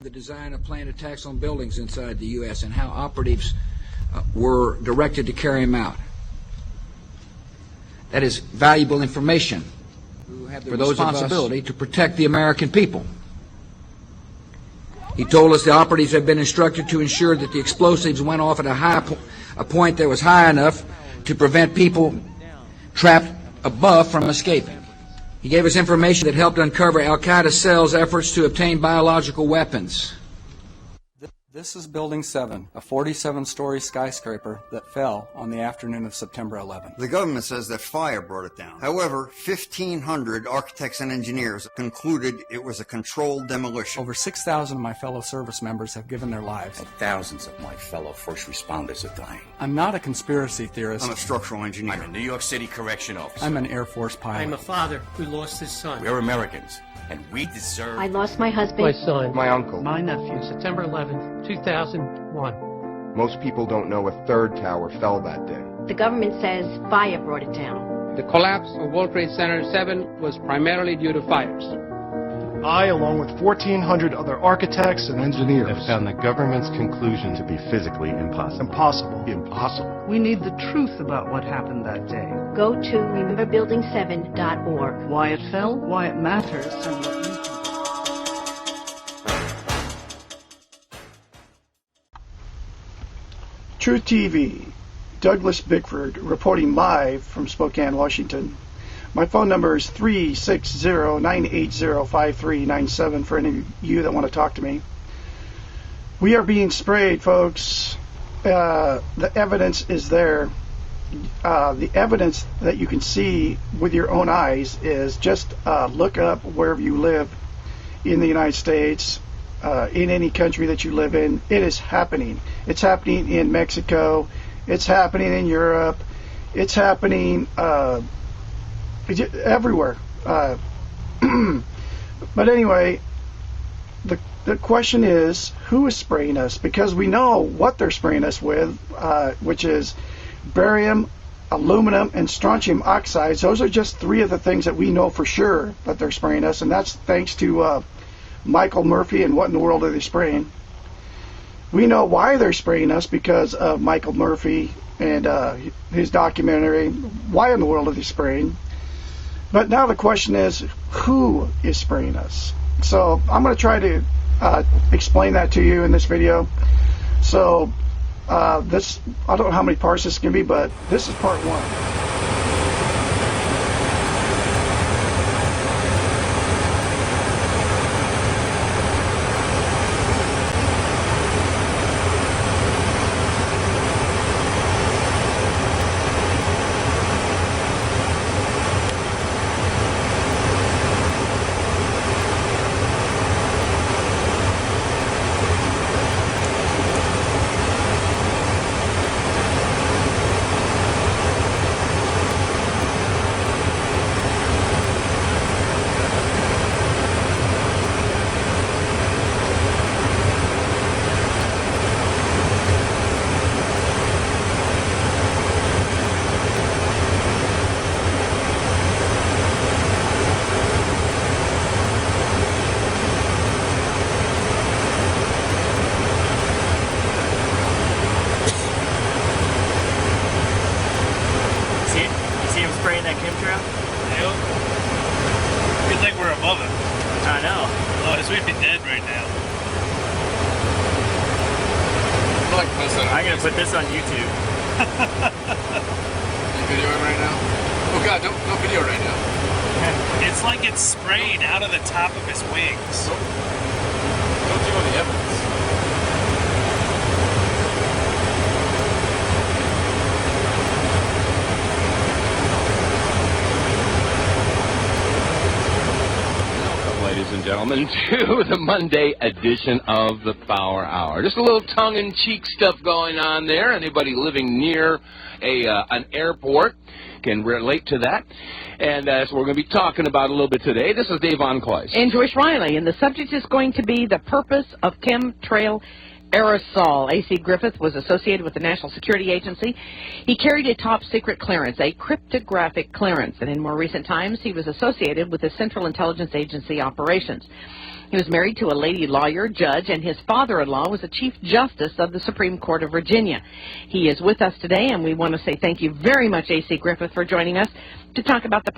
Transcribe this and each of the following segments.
The design of planned attacks on buildings inside the U.S. and how operatives were directed to carry them out. That is valuable information for those responsibility to protect the American people. He told us the operatives had been instructed to ensure that the explosives went off at a point that was high enough to prevent people trapped above from escaping. He gave us information that helped uncover Al-Qaeda cells' efforts to obtain biological weapons. This is Building 7, a 47-story skyscraper that fell on the afternoon of September 11th. The government says that fire brought it down. However, 1,500 architects and engineers concluded it was a controlled demolition. Over 6,000 of my fellow service members have given their lives. And thousands of my fellow first responders are dying. I'm not a conspiracy theorist. I'm a structural engineer. I'm a New York City correction officer. I'm an Air Force pilot. I'm a father who lost his son. We're Americans, and we deserve... I lost my husband. My son. My uncle. My nephew. September 11th, 2001. Most people don't know a third tower fell that day. The government says fire brought it down. The collapse of World Trade Center 7 was primarily due to fires. I, along with 1,400 other architects and engineers, have found the government's conclusion to be physically impossible. Impossible. We need the truth about what happened that day. Go to rememberbuilding7.org. Why it fell, why it matters, and what you can do. True TV, Douglas Bickford, reporting live from Spokane, Washington. My phone number is 360-980-5397 for any of you that want to talk to me. We are being sprayed, folks. The evidence is there. The evidence that you can see with your own eyes is just look up wherever you live in the United States, in any country that you live in. It is happening. It's happening in Mexico. It's happening in Europe. It's happening everywhere. But anyway, the question is, who is spraying us? Because we know what they're spraying us with, which is barium, aluminum, and strontium oxides. Those are just three of the things that we know for sure that they're spraying us, and that's thanks to Michael Murphy and What in the World Are They Spraying? We know why they're spraying us because of Michael Murphy and his documentary, Why in the World Are They Spraying? But now the question is, who is spraying us? So I'm going to try to explain that to you in this video. So I don't know how many parts this can be, but this is part one. I'm gonna put this on YouTube. You videoing right now? Oh God, don't video right now. It's like it's sprayed out of the top of his wings. Don't do any evidence. Ladies and gentlemen, to the Monday edition of the Power Hour. Just a little tongue-in-cheek stuff going on there. Anybody living near an airport can relate to that. And that's what we're going to be talking about a little bit today. This is Dave Von Cloyce. And Joyce Riley. And the subject is going to be the purpose of chemtrail aerosol. A.C. Griffith was associated with the National Security Agency. He carried a top-secret clearance, a cryptographic clearance, and in more recent times he was associated with the Central Intelligence Agency operations. He was married to a lady lawyer, judge, and his father-in-law was the Chief Justice of the Supreme Court of Virginia. He is with us today, and we want to say thank you very much, A.C. Griffith, for joining us to talk about the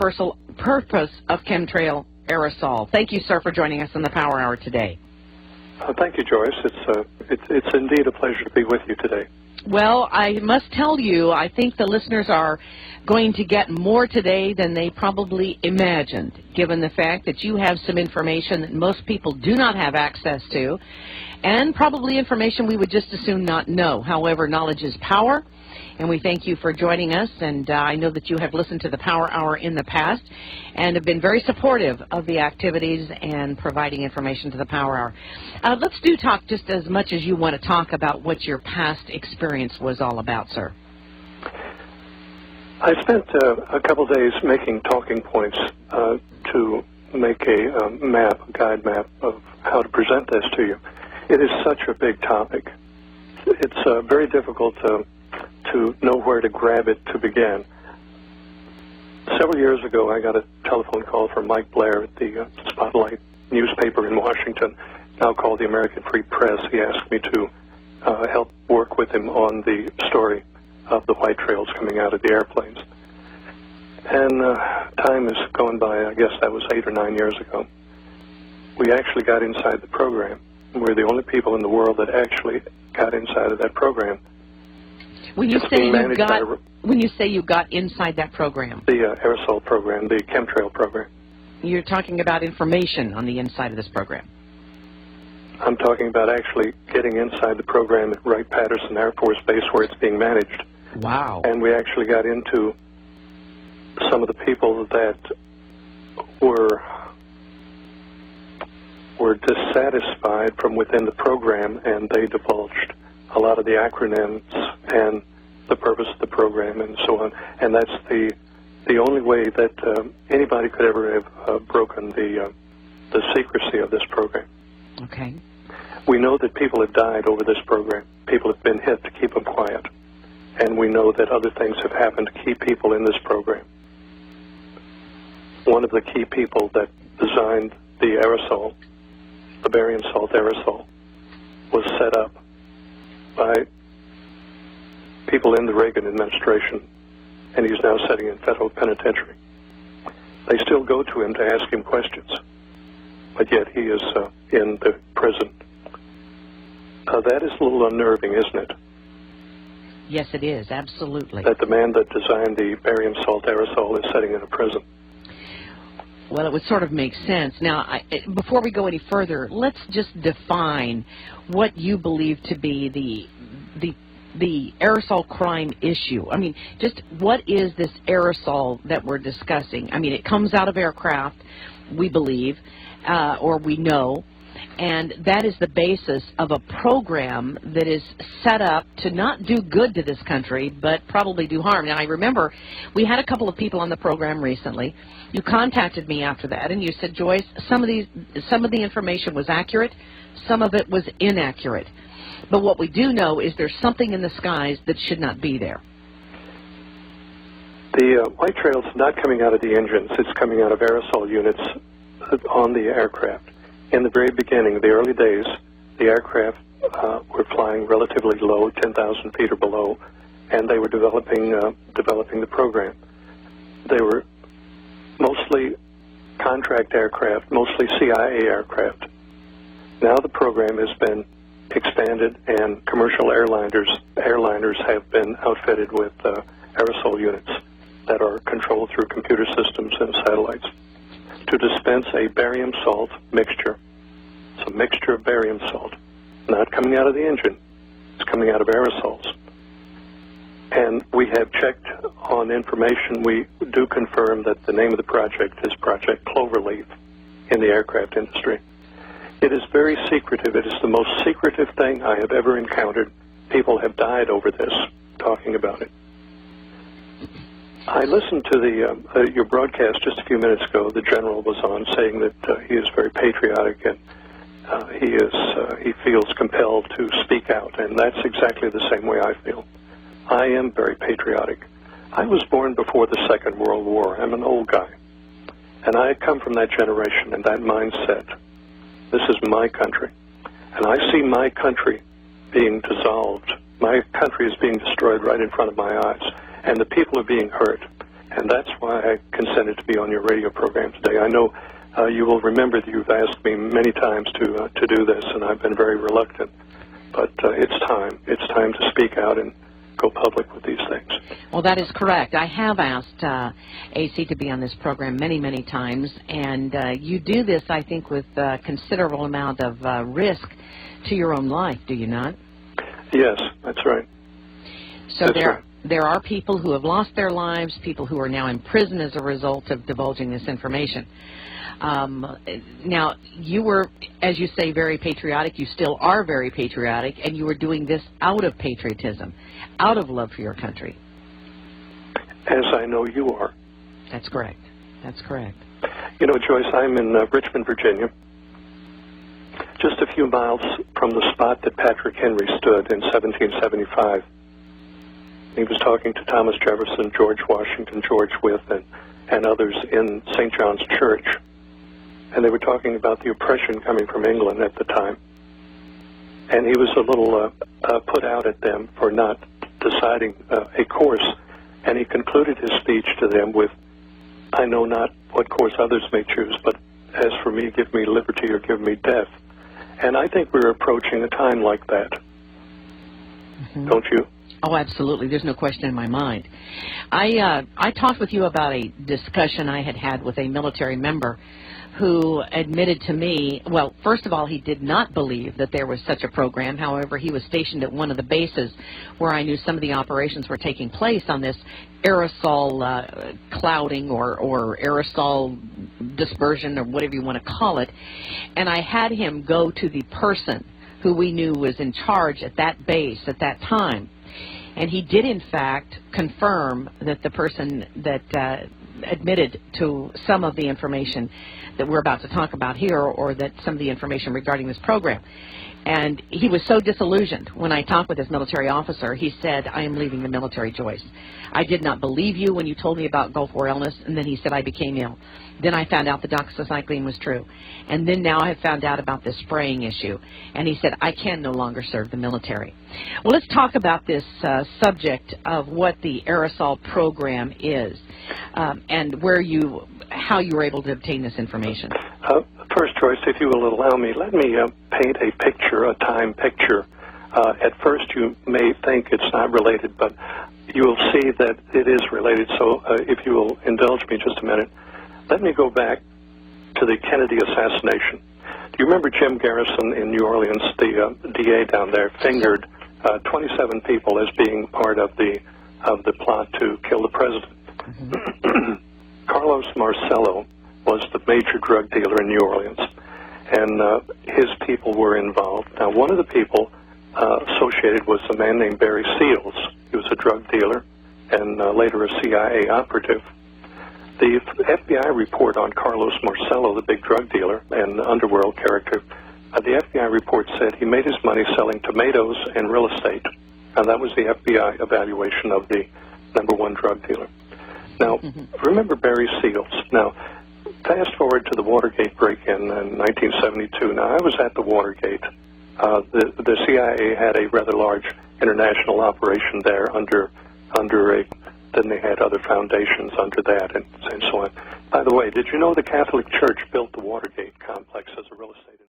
purpose of chemtrail aerosol. Thank you, sir, for joining us on the Power Hour today. Thank you, Joyce. It's indeed a pleasure to be with you today. Well, I must tell you, I think the listeners are going to get more today than they probably imagined, given the fact that you have some information that most people do not have access to, and probably information we would just as soon not know. However, knowledge is power, and we thank you for joining us, and I know that you have listened to the Power Hour in the past and have been very supportive of the activities and providing information to the Power Hour. Let's talk just as much as you want to talk about what your past experience was all about, sir. I spent a couple days making talking points to make a guide map of how to present this to you. It is such a big topic. It's very difficult to know where to grab it to begin. Several years ago, I got a telephone call from Mike Blair at the Spotlight newspaper in Washington, now called the American Free Press. He asked me to help work with him on the story of the white trails coming out of the airplanes. And time has gone by. I guess that was 8 or 9 years ago. We actually got inside the program. We're the only people in the world that actually got inside of that program. When you say you got inside that program, the aerosol program, the chemtrail program, you're talking about information on the inside of this program. I'm talking about actually getting inside the program at Wright-Patterson Air Force Base where it's being managed. Wow. And we actually got into some of the people that were dissatisfied from within the program, and they divulged a lot of the acronyms and the purpose of the program and so on. And that's the only way that anybody could ever have broken the secrecy of this program. Okay. We know that people have died over this program. People have been hit to keep them quiet. And we know that other things have happened to keep people in this program. One of the key people that designed the aerosol, the barium salt aerosol, was set up by people in the Reagan administration, and he's now sitting in federal penitentiary. They still go to him to ask him questions, but yet he is in the prison. That is a little unnerving, isn't it? Yes, it is, absolutely. That the man that designed the barium salt aerosol is sitting in a prison. Well, it would sort of make sense. Now, before we go any further, let's just define what you believe to be the aerosol crime issue. I mean, just what is this aerosol that we're discussing? I mean, it comes out of aircraft, we believe, or we know, and that is the basis of a program that is set up to not do good to this country, but probably do harm. Now, I remember we had a couple of people on the program recently. You contacted me after that, and you said, Joyce, some of the information was accurate, some of it was inaccurate. But what we do know is there's something in the skies that should not be there. The white trail's not coming out of the engines. It's coming out of aerosol units on the aircraft. In the very beginning, the early days, the aircraft were flying relatively low, 10,000 feet or below, and they were developing the program. They were mostly contract aircraft, mostly CIA aircraft. Now the program has been expanded, and commercial airliners have been outfitted with aerosol units that are controlled through computer systems and satellites to dispense a barium salt mixture. It's a mixture of barium salt, not coming out of the engine. It's coming out of aerosols. And we have checked on information. We do confirm that the name of the project is Project Cloverleaf in the aircraft industry. It is very secretive. It is the most secretive thing I have ever encountered. People have died over this, talking about it. I listened to your broadcast just a few minutes ago. The general was on saying that he is very patriotic he feels compelled to speak out, and that's exactly the same way I feel. I am very patriotic. I was born before the Second World War. I'm an old guy, and I come from that generation and that mindset. This is my country, and I see my country being dissolved. My country is being destroyed right in front of my eyes, and the people are being hurt, and that's why I consented to be on your radio program today. I know you will remember that you've asked me many times to do this, and I've been very reluctant, but it's time. It's time to speak out and go public with these things. Well, that is correct. I have asked AC to be on this program many, many times, and you do this, I think, with a considerable amount of risk to your own life, do you not? Yes, that's right. So there are people who have lost their lives, people who are now in prison as a result of divulging this information. Now, you were, as you say, very patriotic. You still are very patriotic, and you were doing this out of patriotism, out of love for your country. As I know you are. That's correct. That's correct. You know, Joyce, I'm in Richmond, Virginia, just a few miles from the spot that Patrick Henry stood in 1775. He was talking to Thomas Jefferson, George Washington, George Wythe, and others in St. John's Church. And they were talking about the oppression coming from England at the time. And he was a little put out at them for not deciding a course. And he concluded his speech to them with, "I know not what course others may choose, but as for me, give me liberty or give me death." And I think we're approaching a time like that. Mm-hmm. Don't you? Oh, absolutely. There's no question in my mind. I talked with you about a discussion I had had with a military member who admitted to me, well, first of all, he did not believe that there was such a program. However, he was stationed at one of the bases where I knew some of the operations were taking place on this aerosol clouding or aerosol dispersion or whatever you want to call it. And I had him go to the person who we knew was in charge at that base at that time. And he did, in fact, confirm that the person that admitted to some of the information that we're about to talk about here, or that some of the information regarding this program. And he was so disillusioned when I talked with this military officer. He said, "I am leaving the military, Joyce. I did not believe you when you told me about Gulf War illness." And then he said, "I became ill. Then I found out the doxycycline was true. And then now I have found out about this spraying issue." And he said, "I can no longer serve the military." Well, let's talk about this subject of what the aerosol program is and how you were able to obtain this information. First, Joyce, if you will allow me, let me paint a picture, a time picture. At first, you may think it's not related, but you will see that it is related. So if you will indulge me just a minute, let me go back to the Kennedy assassination. Do you remember Jim Garrison in New Orleans, the DA down there, fingered 27 people as being part of the plot to kill the president? Mm-hmm. Carlos Marcello was the major drug dealer in New Orleans, and his people were involved. Now, one of the people associated was a man named Barry Seals. He was a drug dealer and later a CIA operative. The FBI report on Carlos Marcello, the big drug dealer and underworld character, the FBI report said he made his money selling tomatoes and real estate, and that was the FBI evaluation of the #1 drug dealer. Now, remember Barry Seals. Now, fast forward to the Watergate break-in in 1972. Now, I was at the Watergate. The CIA had a rather large international operation there under then they had other foundations under that and so on. By the way, did you know the Catholic Church built the Watergate complex as a real estate